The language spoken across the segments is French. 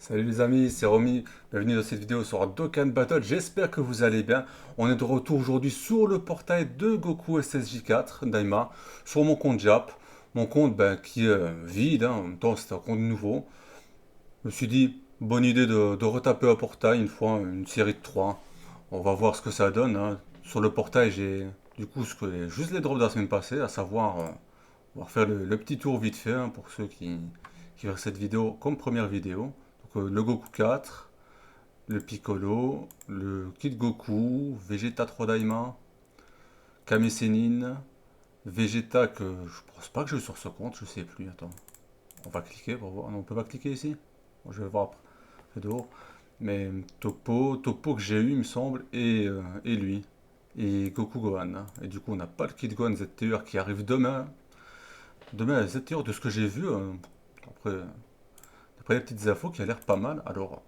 Salut les amis, c'est Romy, bienvenue dans cette vidéo sur Dokkan Battle, j'espère que vous allez bien. On est de retour aujourd'hui sur le portail de Goku SSJ4 Daima, sur mon compte Jap, mon compte qui est vide, en même temps c'est un compte nouveau. Je me suis dit, bonne idée de retaper un portail une fois, une série de 3. On va voir ce que ça donne, hein. Sur le portail j'ai du coup juste les drops de la semaine passée, à savoir, on va faire le petit tour vite fait, hein, pour ceux qui verront cette vidéo comme première vidéo. Donc, le Goku 4, le Piccolo, le Kid Goku, Vegeta 3 Daima, Kame Sennin, Vegeta que je pense pas que je suis sur ce compte, je sais plus, attends. On va cliquer pour voir. Non, on peut pas cliquer ici. Bon, je vais voir après dehors. Mais Topo que j'ai eu, il me semble, et lui. Et Goku Gohan, hein. Et du coup, on n'a pas le Kid Gohan ZTR qui arrive demain. Demain à ZTR, de ce que j'ai vu, après, après les petites infos qui a l'air pas mal. Alors,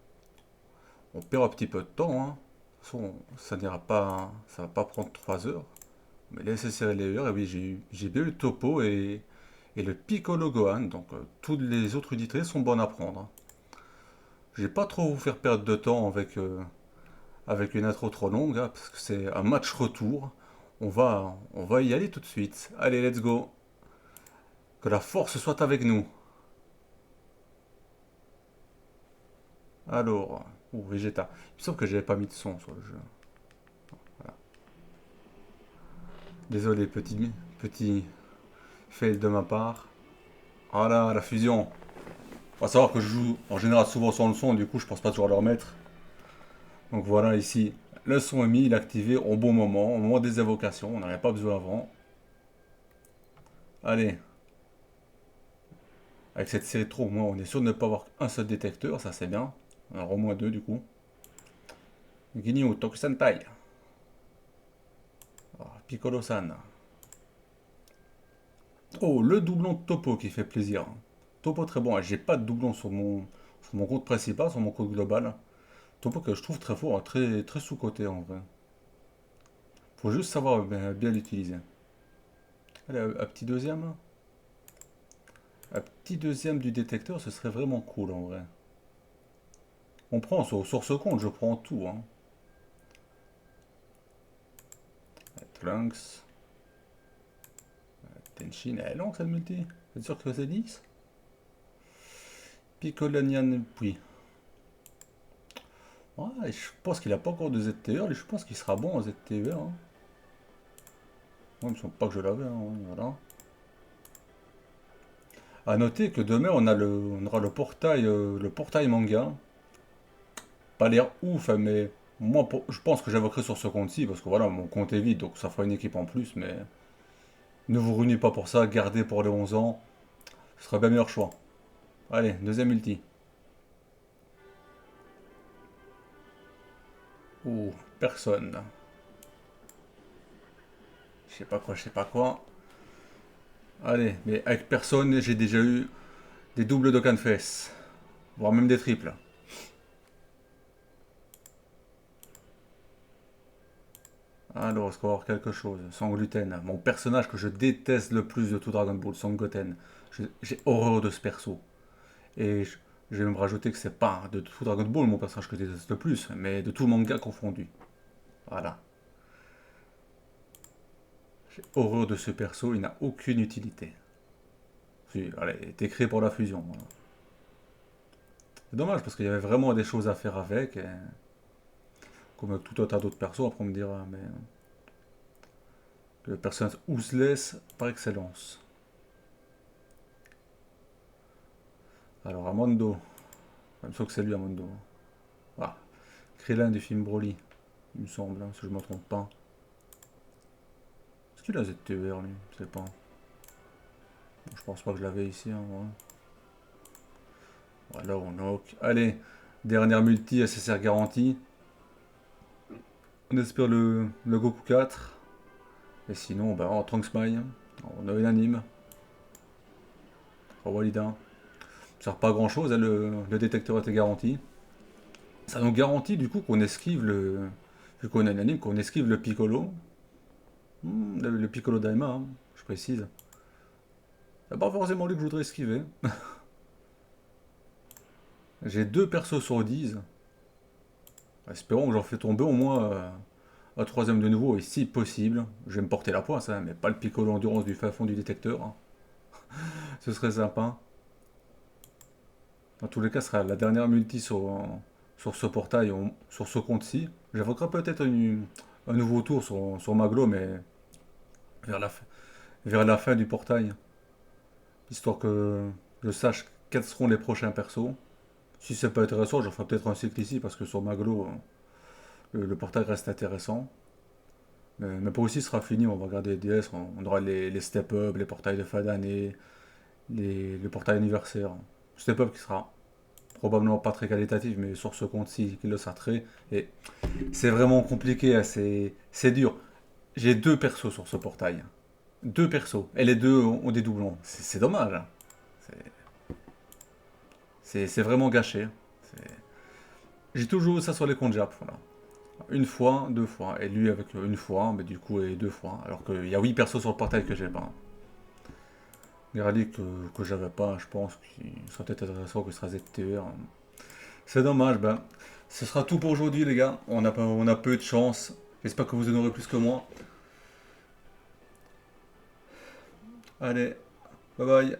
on perd un petit peu de temps, hein. De toute façon, ça n'ira pas, ça va pas prendre 3 heures. Mais laissez serrer les heures. Et oui, j'ai bien eu le Topo et le Piccolo Gohan. Donc, toutes les autres unités sont bonnes à prendre, hein. Je vais pas trop vous faire perdre de temps avec une intro trop longue, hein, parce que c'est un match retour. On va y aller tout de suite. Allez, let's go. Que la force soit avec nous. Alors, Vegeta. Il me semble que j'avais pas mis de son sur le jeu. Désolé, petit fail de ma part. Voilà, la fusion. On va savoir que je joue en général souvent sans le son, du coup je pense pas toujours le remettre. Donc voilà, ici, le son est mis, il est activé au bon moment, au moment des invocations, on n'en avait pas besoin avant. Allez, avec cette série trop, au moins on est sûr de ne pas avoir un seul détecteur, ça c'est bien. Alors au moins deux du coup. Ginyu, Tokusentai. Piccolo-san. Oh, le doublon de Topo qui fait plaisir. Topo très bon, j'ai pas de doublon sur mon compte principal, sur mon compte global. Topo que je trouve très fort, très, très sous-coté en vrai. Faut juste savoir bien l'utiliser. Allez, un petit deuxième. Un petit deuxième du détecteur, ce serait vraiment cool en vrai. On prend sur ce compte, je prends tout, hein. Trunks, Tenshin, elle est longue cette multi. Vous êtes sûr que c'est 10? Piccolanian, puis. Ouais, je pense qu'il a pas encore de ZTE, et je pense qu'il sera bon en ZTE, hein. Moi, il me semble pas que je l'avais, hein, voilà. À noter que demain, on aura le portail manga. Pas l'air ouf, hein, mais moi, je pense que j'invoquerai sur ce compte-ci, parce que voilà, mon compte est vide, donc ça fera une équipe en plus, mais ne vous ruinez pas pour ça, gardez pour les 11 ans, ce sera bien meilleur choix. Allez, deuxième ulti. Ouh, personne. Je sais pas quoi, je sais pas quoi. Allez, mais avec personne, j'ai déjà eu des doubles de Canfess, voire même des triples. Alors, est-ce qu'on va avoir quelque chose? Sans gluten. Mon personnage que je déteste le plus de tout Dragon Ball, Son Goten. J'ai horreur de ce perso. Et je vais même rajouter que c'est pas de tout Dragon Ball mon personnage que je déteste le plus, mais de tout le manga confondu. Voilà. J'ai horreur de ce perso, il n'a aucune utilité. Si, allez, il était créé pour la fusion, voilà. C'est dommage parce qu'il y avait vraiment des choses à faire avec, comme avec tout un tas d'autres persos, après on me dira, mais le personnage useless par excellence. Alors, Amondo, il me semble que c'est lui, Amondo. Ah, Krillin du film Broly, il me semble, hein, si je ne me trompe pas. Est-ce qu'il a ZTVR lui? Je sais pas. Bon, je pense pas que je l'avais ici, hein, ouais. Voilà, on knock. Allez, dernière multi SSR garantie. On espère le Goku 4. Et sinon, bah, en Trunks Mine, on a une anime. Walida. Ça sert pas à grand chose, hein, le détecteur était garanti. Ça nous garantit du coup qu'on esquive le. Vu qu'on a une anime, qu'on esquive le Piccolo. Le Piccolo Daima, hein, je précise. C'est pas forcément lui que je voudrais esquiver. J'ai 2 persos sur 10. Espérons que j'en fais tomber au moins un troisième de nouveau, et si possible, je vais me porter la poisse, hein, mais pas le piccolo endurance du fin fond du détecteur, hein. Ce serait sympa. Dans tous les cas, ce sera la dernière multi sur ce portail, sur ce compte-ci. J'évoquerai peut-être un nouveau tour sur Maglo, mais vers la, fin- vers la fin du portail, histoire que je sache quels seront les prochains persos. Si c'est pas intéressant, j'en ferai peut-être un cycle ici, parce que sur Maglo, le portail reste intéressant. Mais pour ici, ce sera fini, on va regarder les DS, on aura les step-up, les portails de fin d'année, le portail anniversaire. Step-up qui sera probablement pas très qualitatif, mais sur ce compte-ci, qui le sera très. Et c'est vraiment compliqué, hein, c'est dur. J'ai 2 persos sur ce portail. 2 persos. Et les deux ont des doublons. C'est dommage, hein. C'est c'est vraiment gâché, hein. C'est- J'ai toujours eu ça sur les comptes Jap, voilà. Une fois, 2 fois. Et lui avec une fois, mais du coup, et 2 fois. Alors qu'il y a 8 persos sur le portail que j'ai pas. Des rallyes que j'avais pas, je pense, qui serait peut-être intéressant que ce sera ZTR. C'est dommage, ben. Ce sera tout pour aujourd'hui, les gars. On a peu de chance. J'espère que vous en aurez plus que moi. Allez, bye bye.